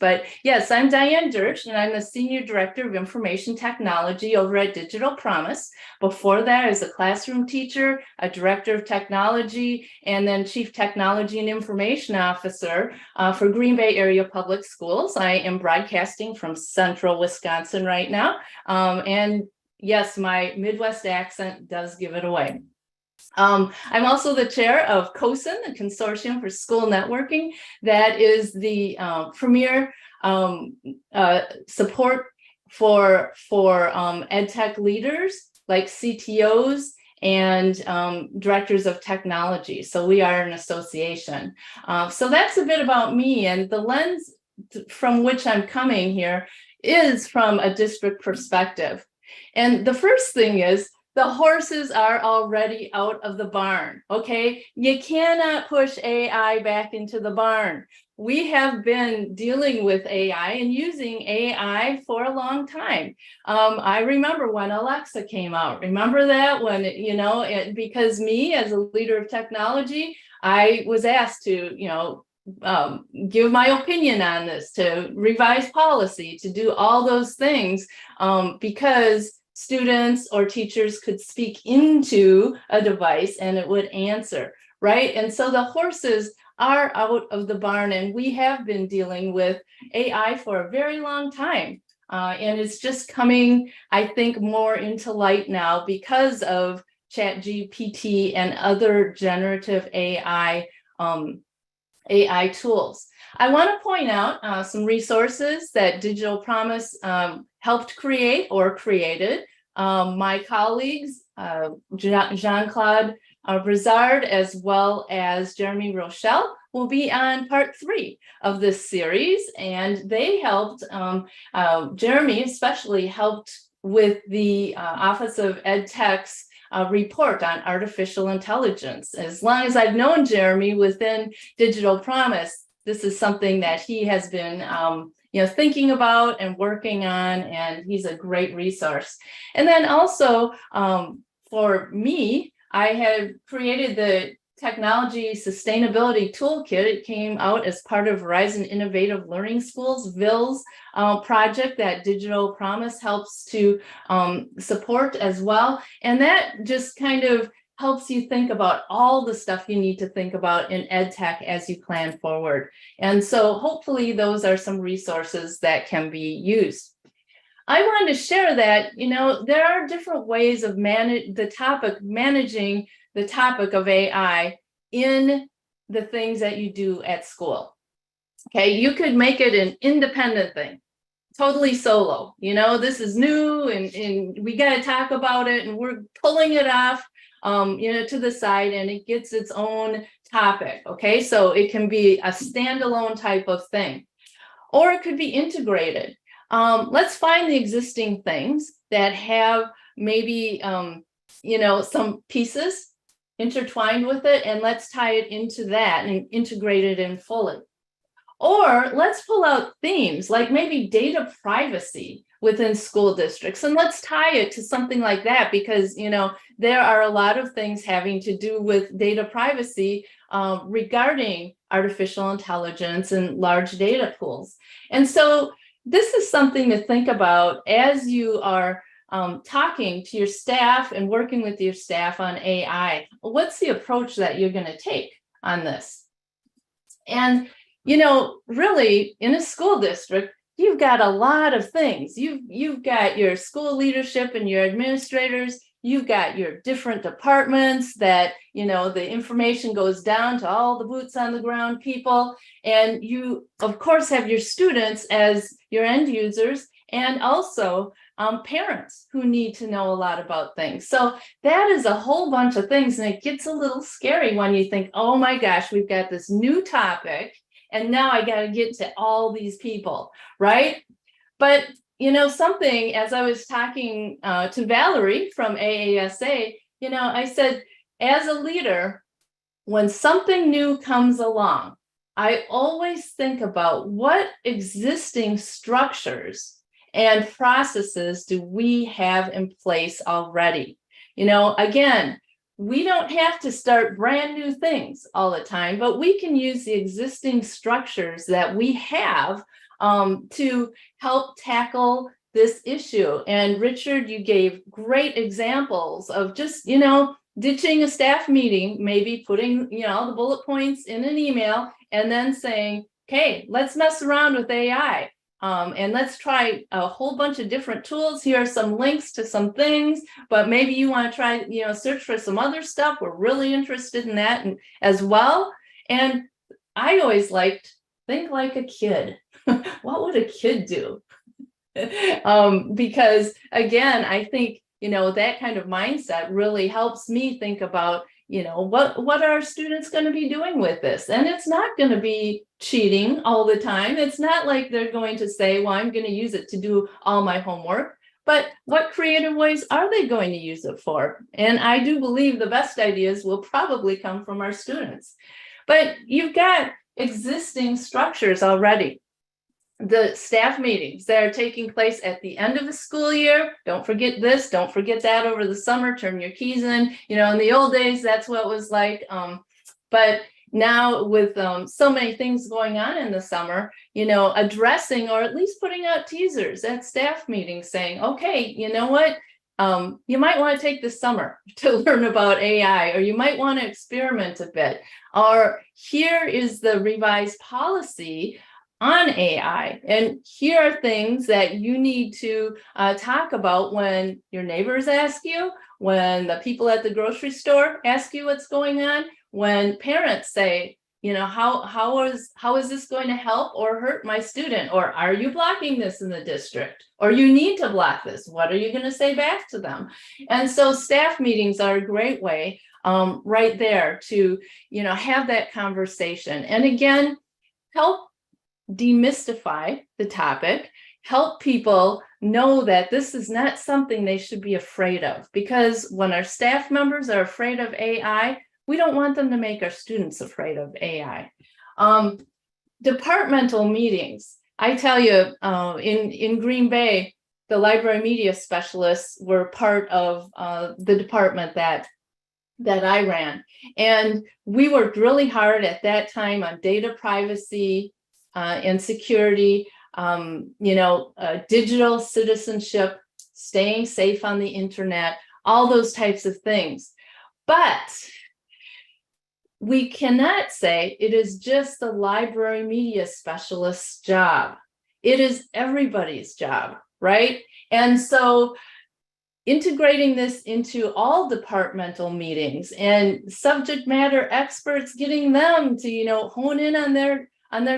But yes, I'm Diane Dirch, and I'm the Senior Director of Information Technology over at Digital Promise. Before that, I was a classroom teacher, a Director of Technology, and then Chief Technology and Information Officer for Green Bay Area Public Schools. I am broadcasting from central Wisconsin right now. And yes, my Midwest accent does give it away. I'm also the chair of COSIN, the Consortium for School Networking. That is the premier support for EdTech leaders like CTOs and directors of technology. So we are an association. So that's a bit about me, and the lens from which I'm coming here is from a district perspective. And the first thing is, the horses are already out of the barn, okay? You cannot push AI back into the barn. We have been dealing with AI and using AI for a long time. I remember when Alexa came out. Remember that when, because me as a leader of technology, I was asked to, give my opinion on this, to revise policy, to do all those things because students or teachers could speak into a device and it would answer, right? And so the horses are out of the barn, and we have been dealing with AI for a very long time. And it's just coming, I think, more into light now because of ChatGPT and other generative AI tools. I want to point out some resources that Digital Promise helped create or created. My colleagues, Jean-Claude Brizard, as well as Jeremy Rochelle, will be on part 3 of this series. And they helped, Jeremy especially helped with the Office of EdTech's report on artificial intelligence. As long as I've known Jeremy within Digital Promise, this is something that he has been thinking about and working on, and he's a great resource. And then also for me, I have created the Technology Sustainability Toolkit. It came out as part of Verizon Innovative Learning Schools, VIL's project that Digital Promise helps to support as well. And that just kind of helps you think about all the stuff you need to think about in EdTech as you plan forward. And so hopefully those are some resources that can be used. I wanted to share that, there are different ways of managing the topic of AI in the things that you do at school. Okay, you could make it an independent thing, totally solo. This is new and we got to talk about it, and we're pulling it off to the side, and it gets its own topic. Okay, so it can be a standalone type of thing, or it could be integrated. Let's find the existing things that have maybe some pieces intertwined with it, and let's tie it into that and integrate it in fully. Or let's pull out themes like maybe data privacy within school districts, and let's tie it to something like that, because there are a lot of things having to do with data privacy regarding artificial intelligence and large data pools. And so this is something to think about as you are talking to your staff and working with your staff on AI. What's the approach that you're going to take on this? And really, in a school district, you've got a lot of things. You've got your school leadership and your administrators. You've got your different departments that, the information goes down to all the boots on the ground people. And you, of course, have your students as your end users, and also parents who need to know a lot about things. So that is a whole bunch of things. And it gets a little scary when you think, oh my gosh, we've got this new topic, and now I got to get to all these people, right? But, something, as I was talking to Valerie from AASA, I said, as a leader, when something new comes along, I always think about what existing structures and processes do we have in place already. Again, we don't have to start brand new things all the time, but we can use the existing structures that we have to help tackle this issue. And Richard, you gave great examples of just, ditching a staff meeting, maybe putting, the bullet points in an email and then saying, okay, let's mess around with AI. And let's try a whole bunch of different tools. Here are some links to some things, but maybe you want to try, search for some other stuff. We're really interested in that and as well. And I always liked, think like a kid. What would a kid do? Because again, I think, that kind of mindset really helps me think about, what are students going to be doing with this? And it's not going to be cheating all the time. It's not like they're going to say, well, I'm going to use it to do all my homework. But what creative ways are they going to use it for? And I do believe the best ideas will probably come from our students. But you've got existing structures already. The staff meetings that are taking place at the end of the school year. Don't forget this, don't forget that over the summer, turn your keys in. In the old days, that's what it was like. But now with so many things going on in the summer, addressing or at least putting out teasers at staff meetings saying, okay, you know what? You might want to take this summer to learn about AI, or you might want to experiment a bit. Or here is the revised policy on AI. And here are things that you need to talk about when your neighbors ask you, when the people at the grocery store ask you what's going on, when parents say, how is this going to help or hurt my student? Or are you blocking this in the district? Or you need to block this. What are you going to say back to them? And so staff meetings are a great way right there to, have that conversation. And again, help demystify the topic, help people know that this is not something they should be afraid of. Because when our staff members are afraid of AI, we don't want them to make our students afraid of AI. Departmental meetings. I tell you, in Green Bay, the library media specialists were part of the department that I ran. And we worked really hard at that time on data privacy, and security, digital citizenship, staying safe on the internet, all those types of things. But we cannot say it is just the library media specialist's job. It is everybody's job, right? And so integrating this into all departmental meetings and subject matter experts, getting them to, hone in on their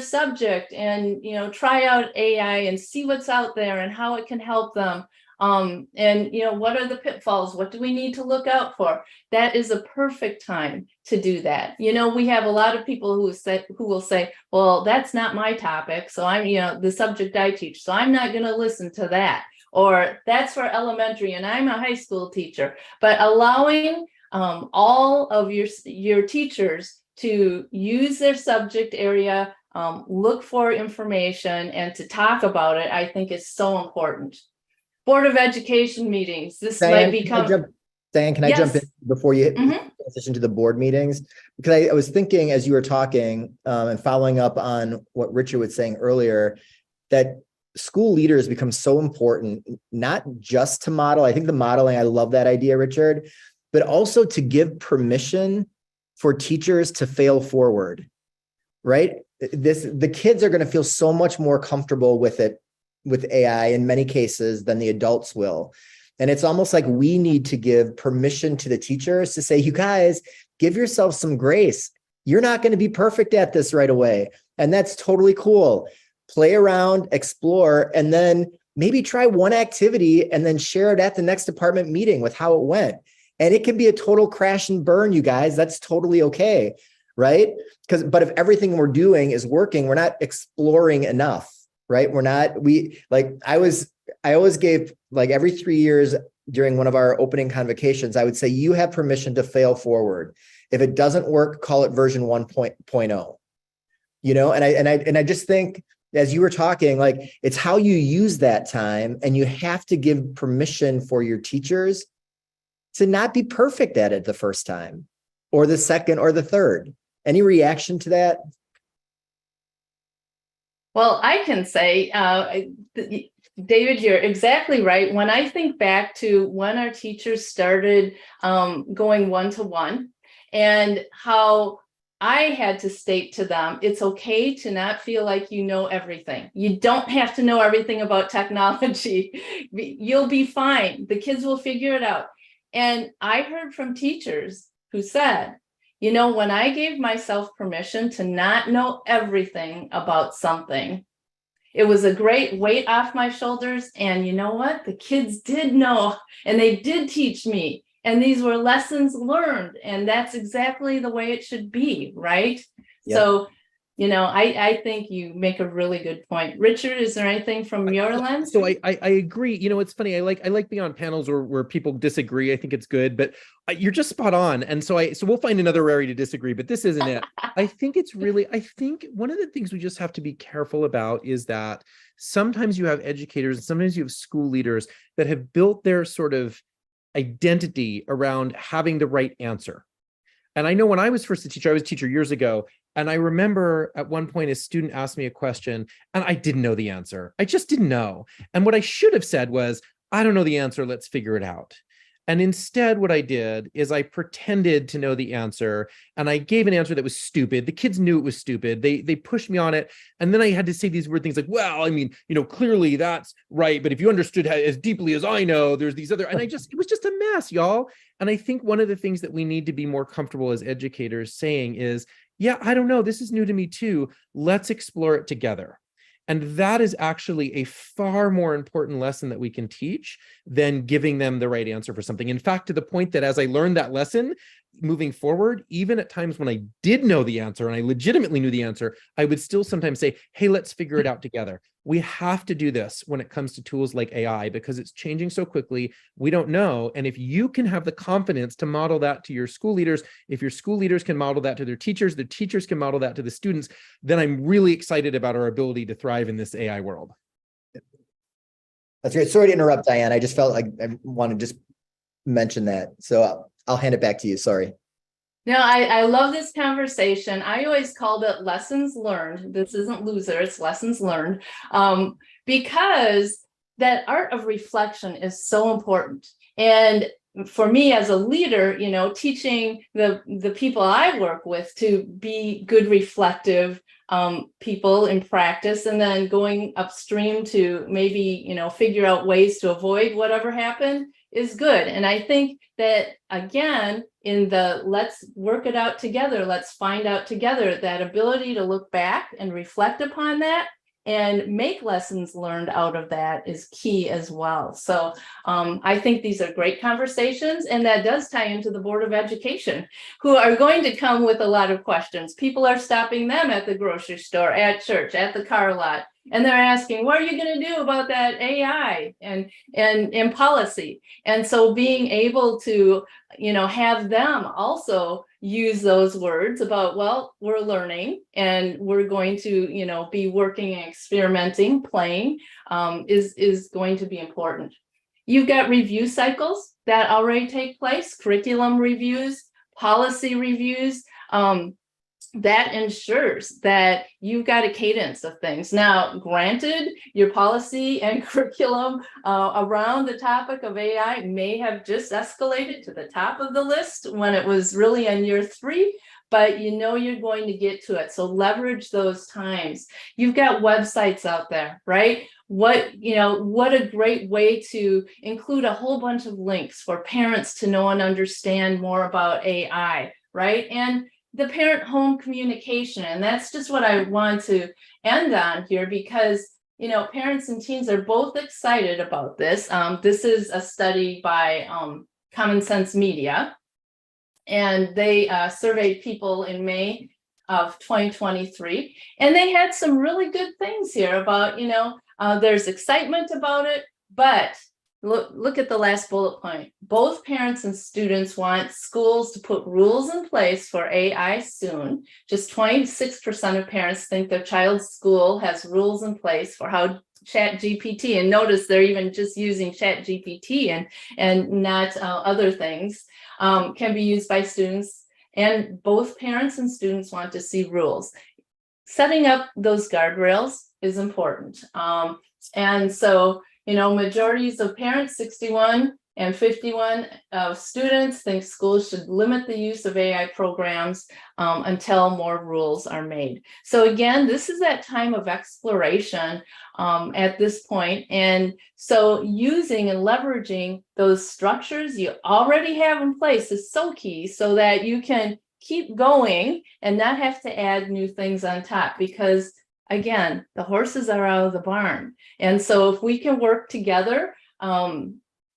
subject and, try out AI and see what's out there and how it can help them. And, what are the pitfalls? What do we need to look out for? That is a perfect time to do that. We have a lot of people who will say, well, that's not my topic. So I'm, the subject I teach, so I'm not going to listen to that. Or that's for elementary and I'm a high school teacher. But allowing all of your teachers to use their subject area, look for information and to talk about it, I think is so important. Board of Education meetings. This Diane, might become. Diane, can I jump in before you transition to the board meetings? Because I was thinking as you were talking and following up on what Richard was saying earlier, that school leaders become so important, not just to model. I think the modeling, I love that idea, Richard, but also to give permission for teachers to fail forward, right? The kids are going to feel so much more comfortable with it, with AI in many cases than the adults will. And it's almost like we need to give permission to the teachers to say, you guys, give yourself some grace. You're not going to be perfect at this right away. And that's totally cool. Play around, explore, and then maybe try one activity and then share it at the next department meeting with how it went. And it can be a total crash and burn, you guys. That's totally okay, right? But if everything we're doing is working, we're not exploring enough, right? I always gave, like, every 3 years during one of our opening convocations, I would say, you have permission to fail forward. If it doesn't work, call it version 1.0, and I just think, as you were talking, like, it's how you use that time, and you have to give permission for your teachers to not be perfect at it the first time or the second or the third. Any reaction to that? Well, I can say, David, you're exactly right. When I think back to when our teachers started going one-to-one, and how I had to state to them, it's okay to not feel like you know everything. You don't have to know everything about technology. You'll be fine. The kids will figure it out. And I heard from teachers who said, you know, when I gave myself permission to not know everything about something, it was a great weight off my shoulders. And you know what? The kids did know, and they did teach me. And these were lessons learned. And that's exactly the way it should be, right? Yep. So, you know, I think you make a really good point. Richard, is there anything from your lens? So I agree. You know, it's funny. I like being on panels where people disagree. I think it's good, but you're just spot on. And so we'll find another area to disagree, but this isn't it. I think one of the things we just have to be careful about is that sometimes you have educators and sometimes you have school leaders that have built their sort of identity around having the right answer. And I know when I was first a teacher, I was a teacher years ago, and I remember at one point a student asked me a question and I didn't know the answer. I just didn't know. And what I should have said was, I don't know the answer, let's figure it out. And instead, what I did is I pretended to know the answer, and I gave an answer that was stupid. The kids knew it was stupid. They pushed me on it. And then I had to say these weird things like, well, I mean, you know, clearly that's right. But if you understood as deeply as I know, there's these other, and it was just a mess, y'all. And I think one of the things that we need to be more comfortable as educators saying is, yeah, I don't know, this is new to me too. Let's explore it together. And that is actually a far more important lesson that we can teach than giving them the right answer for something. In fact, to the point that as I learned that lesson, moving forward, even at times when I did know the answer and I legitimately knew the answer, I would still sometimes say, hey, let's figure it out together. We have to do this when it comes to tools like AI because it's changing so quickly. We don't know. And if you can have the confidence to model that to your school leaders, if your school leaders can model that to their teachers, the teachers can model that to the students, then I'm really excited about our ability to thrive in this AI world. That's great. Sorry to interrupt, Diane. I just felt like I want to just mention that. So I'll hand it back to you. Sorry. No, I love this conversation. I always called it lessons learned. This isn't loser, it's lessons learned. Because that art of reflection is so important. And for me as a leader, you know, teaching the people I work with to be good reflective people in practice, and then going upstream to maybe, you know, figure out ways to avoid whatever happened is good. And I think that, again, in the let's work it out together, let's find out together, that ability to look back and reflect upon that and make lessons learned out of that is key as well. So I think these are great conversations, and that does tie into the Board of Education, who are going to come with a lot of questions. People are stopping them at the grocery store, at church, at the car lot, and they're asking, what are you going to do about that AI and policy? And so being able to, you know, have them also use those words about, well, we're learning and we're going to, you know, be working and experimenting, playing, is going to be important. You've got review cycles that already take place, curriculum reviews, policy reviews. That ensures that you've got a cadence of things. Now, granted, your policy and curriculum around the topic of AI may have just escalated to the top of the list when it was really in year 3, but you know you're going to get to it. So leverage those times. You've got websites out there, right? What a great way to include a whole bunch of links for parents to know and understand more about AI, right? And the parent-home communication. And that's just what I want to end on here, because, you know, parents and teens are both excited about this. This is a study by Common Sense Media, and they surveyed people in May of 2023. And they had some really good things here about, you know, there's excitement about it, but look at the last bullet point. Both parents and students want schools to put rules in place for AI soon. Just 26% of parents think their child's school has rules in place for how ChatGPT, and notice they're even just using ChatGPT and not other things, can be used by students. And both parents and students want to see rules. Setting up those guardrails is important. And so, majorities of parents, 61 and 51 students, think schools should limit the use of AI programs until more rules are made. So again, this is that time of exploration at this point. And so using and leveraging those structures you already have in place is so key, so that you can keep going and not have to add new things on top, because again, the horses are out of the barn. And so if we can work together,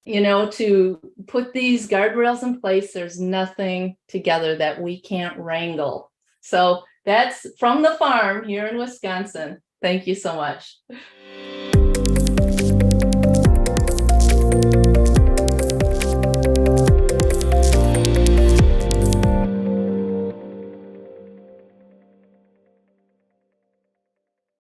to put these guardrails in place, there's nothing together that we can't wrangle. So that's from the farm here in Wisconsin. Thank you so much.